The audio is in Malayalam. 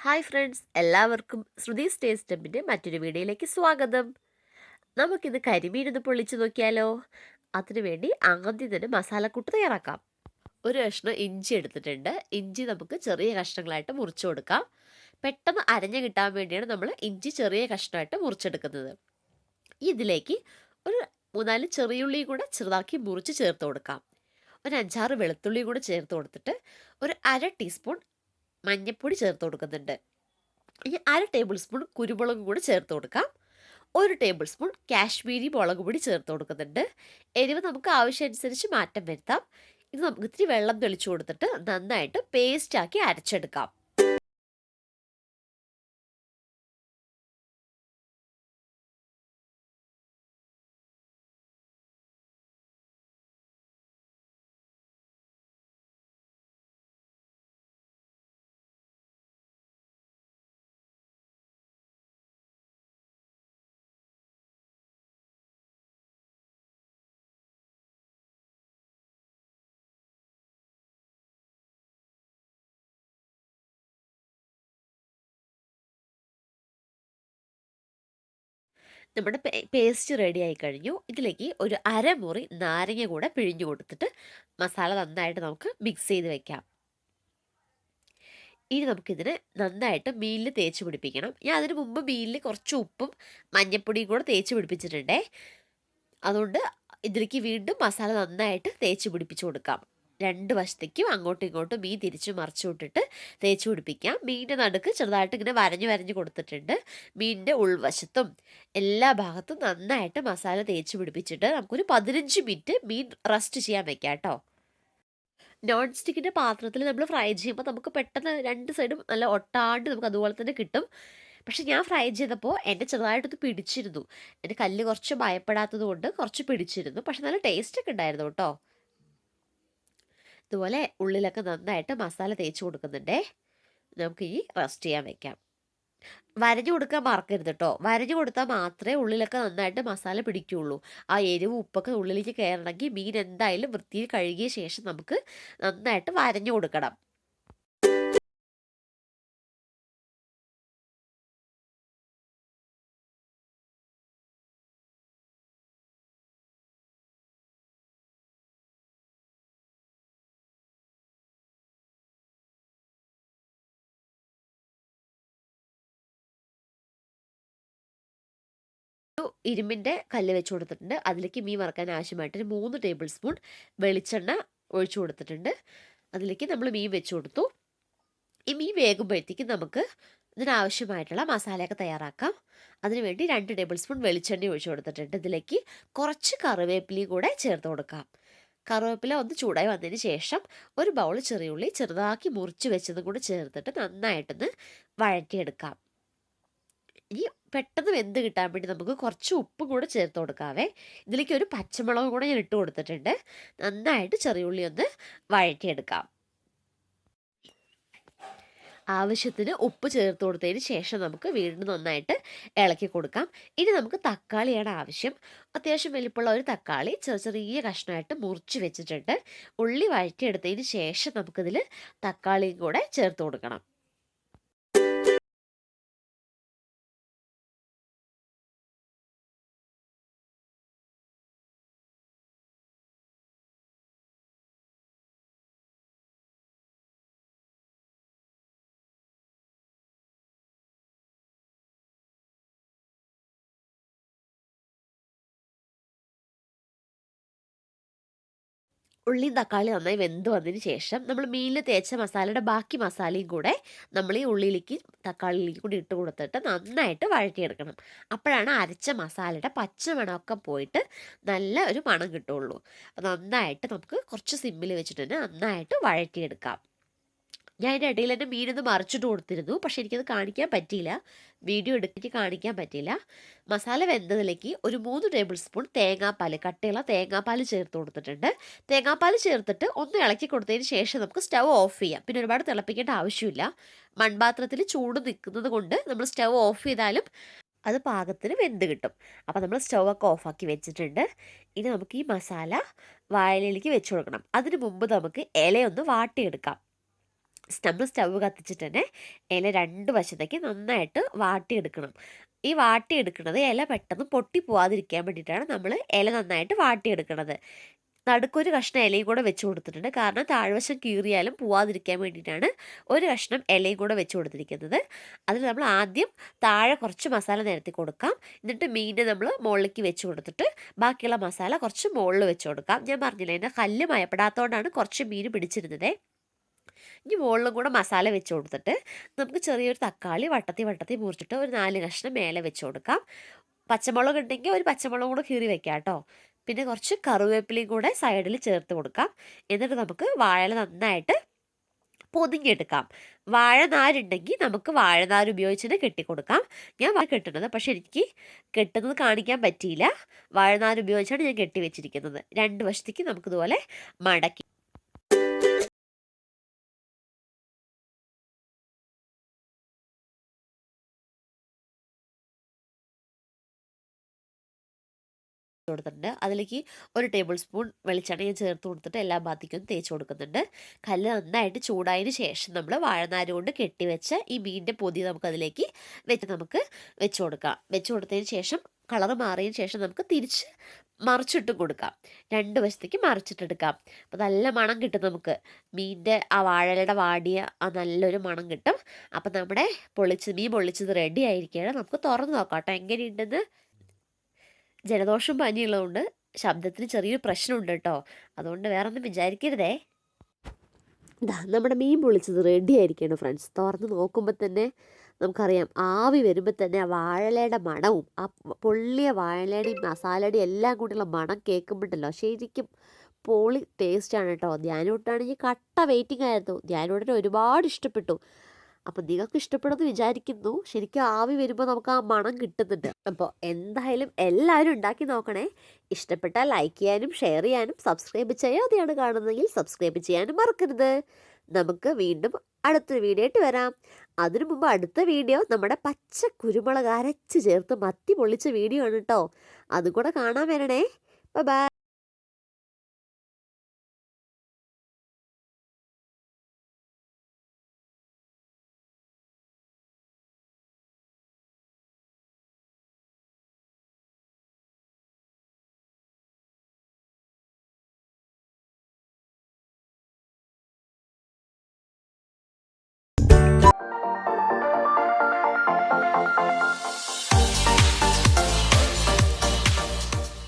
ഹായ് ഫ്രണ്ട്സ്, എല്ലാവർക്കും ശ്രുതീസ് ടേസ്റ്റ് ടെമ്പിൻ്റെ മറ്റൊരു വീഡിയോയിലേക്ക് സ്വാഗതം. നമുക്കിന്ന് കരിമീനൊന്ന് പൊള്ളിച്ച് നോക്കിയാലോ? അതിനുവേണ്ടി ആദ്യം തന്നെ മസാലക്കൂട്ട് തയ്യാറാക്കാം. ഒരു കഷ്ണം ഇഞ്ചി എടുത്തിട്ടുണ്ട്. ഇഞ്ചി നമുക്ക് ചെറിയ കഷ്ണങ്ങളായിട്ട് മുറിച്ചു കൊടുക്കാം. പെട്ടെന്ന് അരഞ്ഞു കിട്ടാൻ വേണ്ടിയാണ് നമ്മൾ ഇഞ്ചി ചെറിയ കഷ്ണമായിട്ട് മുറിച്ചെടുക്കുന്നത്. ഇതിലേക്ക് ഒരു 3-4 ചെറിയുള്ളിയും കൂടെ ചെറുതാക്കി മുറിച്ച് ചേർത്ത് കൊടുക്കാം. ഒരു 5-6 വെളുത്തുള്ളിയും കൂടെ ചേർത്ത് കൊടുത്തിട്ട് ഒരു 1/2 ടീസ്പൂൺ മഞ്ഞൾപ്പൊടി ചേർത്ത് കൊടുക്കുന്നുണ്ട്. ഇനി 1/2 ടേബിൾ സ്പൂൺ കുരുമുളക് കൂടി ചേർത്ത് കൊടുക്കാം. 1 ടേബിൾ സ്പൂൺ കാശ്മീരി മുളക് പൊടി ചേർത്ത് കൊടുക്കുന്നുണ്ട്. എരിവ് നമുക്ക് ആവശ്യമനുസരിച്ച് മാറ്റം വരുത്താം. ഇത് നമുക്ക് ഇത്തിരി വെള്ളം തെളിച്ചു കൊടുത്തിട്ട് നന്നായിട്ട് പേസ്റ്റാക്കി അരച്ചെടുക്കാം. നമ്മുടെ പേസ്റ്റ് റെഡി ആയി കഴിഞ്ഞു. ഇതിലേക്ക് ഒരു അരമുറി നാരങ്ങ കൂടെ പിഴിഞ്ഞു കൊടുത്തിട്ട് മസാല നന്നായിട്ട് നമുക്ക് മിക്സ് ചെയ്ത് വെക്കാം. ഇനി നമുക്കിതിന് നന്നായിട്ട് മീനിൽ തേച്ച് പിടിപ്പിക്കണം. ഞാൻ അതിന് മുമ്പ് മീനിൽ കുറച്ച് ഉപ്പും മഞ്ഞൾപ്പൊടിയും കൂടെ തേച്ച് പിടിപ്പിച്ചിട്ടുണ്ടേ. അതുകൊണ്ട് ഇതിലേക്ക് വീണ്ടും മസാല നന്നായിട്ട് തേച്ച് പിടിപ്പിച്ച് കൊടുക്കാം. 2 വശത്തേക്കും അങ്ങോട്ടും ഇങ്ങോട്ടും മീൻ തിരിച്ചു മറിച്ചു വിട്ടിട്ട് തേച്ച് പിടിപ്പിക്കാം. മീനിൻ്റെ നടുക്ക് ചെറുതായിട്ട് ഇങ്ങനെ വരഞ്ഞ് കൊടുത്തിട്ടുണ്ട്. മീനിൻ്റെ ഉൾവശത്തും എല്ലാ ഭാഗത്തും നന്നായിട്ട് മസാല തേച്ച് പിടിപ്പിച്ചിട്ട് നമുക്കൊരു 15 മിനിറ്റ് മീൻ റെസ്റ്റ് ചെയ്യാൻ വെക്കാം കേട്ടോ. നോൺ സ്റ്റിക്കിൻ്റെ പാത്രത്തിൽ നമ്മൾ ഫ്രൈ ചെയ്യുമ്പോൾ നമുക്ക് പെട്ടെന്ന് 2 സൈഡും നല്ല ഒട്ടാണ്ട് നമുക്ക് അതുപോലെ തന്നെ കിട്ടും. പക്ഷെ ഞാൻ ഫ്രൈ ചെയ്തപ്പോൾ എൻ്റെ ചെറുതായിട്ടൊന്ന് പിടിച്ചിരുന്നു. എൻ്റെ കല്ല് കുറച്ച് ഭയപ്പെടാത്തത് കൊണ്ട് കുറച്ച് പിടിച്ചിരുന്നു. പക്ഷെ നല്ല ടേസ്റ്റൊക്കെ ഉണ്ടായിരുന്നു കേട്ടോ. ഇതുപോലെ ഉള്ളിലൊക്കെ നന്നായിട്ട് മസാല തേച്ച് കൊടുക്കുന്നുണ്ടേ. നമുക്ക് ഈ റെസ്റ്റ് ചെയ്യാൻ വെക്കാം. വരഞ്ഞു കൊടുക്കാൻ മറക്കരുത് കേട്ടോ. വരഞ്ഞു കൊടുത്താൽ മാത്രമേ ഉള്ളിലൊക്കെ നന്നായിട്ട് മസാല പിടിക്കുകയുള്ളൂ. ആ എരിവ് ഉപ്പൊക്കെ ഉള്ളിലേക്ക് കയറണമെങ്കിൽ മീൻ എന്തായാലും വൃത്തിയിൽ കഴുകിയ ശേഷം നമുക്ക് നന്നായിട്ട് വരഞ്ഞു കൊടുക്കണം. ഇരുമ്പിൻ്റെ കല്ല് വെച്ച് കൊടുത്തിട്ടുണ്ട്. അതിലേക്ക് മീൻ വറുക്കാൻ ആവശ്യമായിട്ട് 3 ടേബിൾ സ്പൂൺ വെളിച്ചെണ്ണ ഒഴിച്ചു കൊടുത്തിട്ടുണ്ട്. അതിലേക്ക് നമ്മൾ മീൻ വെച്ച് കൊടുത്തു. ഈ മീൻ വേകുമ്പോഴത്തേക്കും നമുക്ക് ഇതിനാവശ്യമായിട്ടുള്ള മസാലയൊക്കെ തയ്യാറാക്കാം. അതിനുവേണ്ടി 2 ടേബിൾ സ്പൂൺ വെളിച്ചെണ്ണ ഒഴിച്ചു കൊടുത്തിട്ടുണ്ട്. ഇതിലേക്ക് കുറച്ച് കറിവേപ്പിലയും കൂടെ ചേർത്ത് കൊടുക്കാം. കറിവേപ്പില ഒന്ന് ചൂടായി വന്നതിന് ശേഷം ഒരു ബൗൾ ചെറിയുള്ളി ചെറുതാക്കി മുറിച്ച് വെച്ചതും കൂടി ചേർത്തിട്ട് നന്നായിട്ടൊന്ന് വഴറ്റിയെടുക്കാം. ഇനി പെട്ടെന്ന് വെന്ത് കിട്ടാൻ വേണ്ടി നമുക്ക് കുറച്ച് ഉപ്പും കൂടെ ചേർത്ത് കൊടുക്കാവേ. ഇതിലേക്ക് ഒരു പച്ചമുളക് കൂടെ ഞാൻ ഇട്ട് കൊടുത്തിട്ടുണ്ട്. നന്നായിട്ട് ചെറിയുള്ളി ഒന്ന് വഴറ്റിയെടുക്കാം. ആവശ്യത്തിന് ഉപ്പ് ചേർത്ത് കൊടുത്തതിന് ശേഷം നമുക്ക് വീണ്ടും നന്നായിട്ട് ഇളക്കി കൊടുക്കാം. ഇനി നമുക്ക് തക്കാളിയാണ് ആവശ്യം. അത്യാവശ്യം വലിപ്പമുള്ള ഒരു തക്കാളി ചെറിയ കഷ്ണമായിട്ട് മുറിച്ച് വെച്ചിട്ടുണ്ട്. ഉള്ളി വഴറ്റിയെടുത്തതിന് ശേഷം നമുക്കിതിൽ തക്കാളിയും കൂടെ ചേർത്ത് കൊടുക്കണം. ഉള്ളിയും തക്കാളി നന്നായി വെന്ത് വന്നതിന് ശേഷം നമ്മൾ മീനിൽ തേച്ച മസാലയുടെ ബാക്കി മസാലയും കൂടെ നമ്മൾ ഈ ഉള്ളിയിലേക്ക് തക്കാളിയിലേക്ക് കൂടി ഇട്ട് കൊടുത്തിട്ട് നന്നായിട്ട് വഴറ്റിയെടുക്കണം. അപ്പോഴാണ് അരച്ച മസാലയുടെ പച്ച മണമൊക്കെ പോയിട്ട് നല്ല ഒരു മണം കിട്ടുള്ളൂ. നന്നായിട്ട് നമുക്ക് കുറച്ച് സിമ്മിൽ വെച്ചിട്ട് തന്നെ നന്നായിട്ട് വഴറ്റിയെടുക്കാം. ഞാൻ അതിൻ്റെ ഇടയിൽ തന്നെ മീനൊന്ന് മറിച്ചിട്ട് കൊടുത്തിരുന്നു. പക്ഷേ എനിക്കത് കാണിക്കാൻ പറ്റിയില്ല. വീഡിയോ എടുത്തിട്ട് കാണിക്കാൻ പറ്റിയില്ല. മസാല വെന്തതിലേക്ക് ഒരു 3 ടേബിൾ സ്പൂൺ തേങ്ങാപ്പാൽ, കട്ടിയുള്ള തേങ്ങാപ്പാൽ ചേർത്ത് കൊടുത്തിട്ടുണ്ട്. തേങ്ങാപ്പാൽ ചേർത്തിട്ട് ഒന്ന് ഇളക്കി കൊടുത്തതിന് ശേഷം നമുക്ക് സ്റ്റൗ ഓഫ് ചെയ്യാം. പിന്നെ ഒരുപാട് തിളപ്പിക്കേണ്ട ആവശ്യമില്ല. മൺപാത്രത്തിൽ ചൂട് നിൽക്കുന്നത് കൊണ്ട് നമ്മൾ സ്റ്റൗ ഓഫ് ചെയ്താലും അത് പാകത്തിന് വെന്ത് കിട്ടും. അപ്പോൾ നമ്മൾ സ്റ്റൗ ഒക്കെ ഓഫാക്കി വെച്ചിട്ടുണ്ട്. ഇനി നമുക്ക് ഈ മസാല വാഴയിലേക്ക് വെച്ച് കൊടുക്കണം. അതിന് മുമ്പ് നമുക്ക് ഇലയൊന്ന് വാട്ടിയെടുക്കാം. നമ്മൾ സ്റ്റവ് കത്തിച്ചിട്ട് തന്നെ ഇല 2 വശത്തേക്ക് നന്നായിട്ട് വാട്ടിയെടുക്കണം. ഈ വാട്ടിയെടുക്കുന്നത് ഇല പെട്ടെന്ന് പൊട്ടി പോവാതിരിക്കാൻ വേണ്ടിയിട്ടാണ് നമ്മൾ ഇല നന്നായിട്ട് വാട്ടിയെടുക്കുന്നത്. നടുക്കൊരു കഷ്ണം ഇലയും കൂടെ വെച്ച് കൊടുത്തിട്ടുണ്ട്. കാരണം താഴ്വശം കീറിയാലും പോവാതിരിക്കാൻ വേണ്ടിയിട്ടാണ് ഒരു കഷ്ണം ഇലയും കൂടെ വെച്ച് കൊടുത്തിരിക്കുന്നത്. അതിൽ നമ്മൾ ആദ്യം താഴെ കുറച്ച് മസാല നിരത്തി കൊടുക്കാം. എന്നിട്ട് മീനിനെ നമ്മൾ മുകളിലേക്ക് വെച്ച് കൊടുത്തിട്ട് ബാക്കിയുള്ള മസാല കുറച്ച് മുകളിൽ വെച്ച് കൊടുക്കാം. ഞാൻ പറഞ്ഞില്ലേ, എൻ്റെ കല്ല് മയപ്പെടാത്തതുകൊണ്ടാണ് കുറച്ച് മീൻ പിടിച്ചിരുന്നത്. ഇനി മുകളിലും കൂടെ മസാല വെച്ച് കൊടുത്തിട്ട് നമുക്ക് ചെറിയൊരു തക്കാളി വട്ടത്തി മുറിച്ചിട്ട് ഒരു 4 കഷ്ണം മേലെ വെച്ച് കൊടുക്കാം. പച്ചമുളക് ഉണ്ടെങ്കിൽ ഒരു പച്ചമുളകും കൂടെ കീറി വെക്കാം കേട്ടോ. പിന്നെ കുറച്ച് കറിവേപ്പിലയും കൂടെ സൈഡിൽ ചേർത്ത് കൊടുക്കാം. എന്നിട്ട് നമുക്ക് വാഴ നന്നായിട്ട് പൊതിഞ്ഞെടുക്കാം. വാഴനാരുണ്ടെങ്കിൽ നമുക്ക് വാഴനാര് ഉപയോഗിച്ചിട്ട് കെട്ടിക്കൊടുക്കാം. ഞാൻ കെട്ടുന്നത്, പക്ഷെ എനിക്ക് കെട്ടുന്നത് കാണിക്കാൻ പറ്റിയില്ല. വാഴനാര് ഉപയോഗിച്ചാണ് ഞാൻ കെട്ടി വെച്ചിരിക്കുന്നത്. 2 വശത്തേക്ക് നമുക്കിതുപോലെ മടക്കി കൊടുത്തിട്ടുണ്ട്. അതിലേക്ക് 1 ടേബിൾ സ്പൂൺ വെളിച്ചെണ്ണ ഞാൻ ചേർത്ത് കൊടുത്തിട്ട് എല്ലാ ഭാഗത്തേക്കും തേച്ച് കൊടുക്കുന്നുണ്ട്. കല്ല് നന്നായിട്ട് ചൂടായതിന് ശേഷം നമ്മൾ വാഴനാര് കൊണ്ട് കെട്ടിവെച്ച ഈ മീനിൻ്റെ പൊതി നമുക്ക് വെച്ച് കൊടുക്കാം. വെച്ച് കൊടുത്തതിന് ശേഷം കളറ് മാറിയതിന് ശേഷം നമുക്ക് തിരിച്ച് മറിച്ചിട്ടും കൊടുക്കാം. 2 വശത്തേക്ക് മറിച്ചിട്ടെടുക്കാം. അപ്പോൾ നല്ല മണം കിട്ടും നമുക്ക്. മീനിൻ്റെ ആ വാഴയുടെ വാടിയ ആ നല്ലൊരു മണം കിട്ടും. അപ്പം നമ്മുടെ മീൻ പൊള്ളിച്ചത് റെഡി ആയിരിക്കുകയാണ്. നമുക്ക് തുറന്ന് നോക്കാം കേട്ടോ എങ്ങനെയുണ്ടെന്ന്. ജലദോഷം പനിയുള്ളതുകൊണ്ട് ശബ്ദത്തിന് ചെറിയൊരു പ്രശ്നമുണ്ട് കേട്ടോ. അതുകൊണ്ട് വേറെ ഒന്നും വിചാരിക്കരുതേ. നമ്മുടെ മീൻ പൊള്ളിച്ചത് റെഡി ആയിരിക്കുകയാണ് ഫ്രണ്ട്സ്. തുറന്ന് നോക്കുമ്പോൾ തന്നെ നമുക്കറിയാം, ആവി വരുമ്പോൾ തന്നെ ആ വാഴലയുടെ മണവും ആ പൊള്ളിയ വാഴലയുടെയും മസാലയുടെയും എല്ലാം കൂടിയുള്ള മണം കേൾക്കുമ്പോണ്ടല്ലോ ശരിക്കും പൊളി ടേസ്റ്റാണ് കേട്ടോ. ധ്യാനൂട്ടാണെങ്കിൽ കട്ട വെയിറ്റിംഗ് ആയിരുന്നു. ധ്യാനൂട്ടിനെ ഒരുപാട് ഇഷ്ടപ്പെട്ടു. അപ്പം നിങ്ങൾക്ക് ഇഷ്ടപ്പെടുമെന്ന് വിചാരിക്കുന്നു. ശരിക്കും ആവി വരുമ്പോൾ നമുക്ക് ആ മണം കിട്ടുന്നുണ്ട്. അപ്പോൾ എന്തായാലും എല്ലാവരും ഉണ്ടാക്കി നോക്കണേ. ഇഷ്ടപ്പെട്ടാൽ ലൈക്ക് ചെയ്യാനും ഷെയർ ചെയ്യാനും സബ്സ്ക്രൈബ് ചെയ്യാതെയാണ് കാണുന്നതെങ്കിൽ സബ്സ്ക്രൈബ് ചെയ്യാനും മറക്കരുത്. നമുക്ക് വീണ്ടും അടുത്തൊരു വീഡിയോ ആയിട്ട് വരാം. അതിനു മുമ്പ് അടുത്ത വീഡിയോ നമ്മുടെ പച്ച കുരുമുളക് അരച്ച് ചേർത്ത് മത്തി പൊള്ളിച്ച വീഡിയോ ആണ് കേട്ടോ. അതും കൂടെ കാണാൻ വരണേ. ബൈ.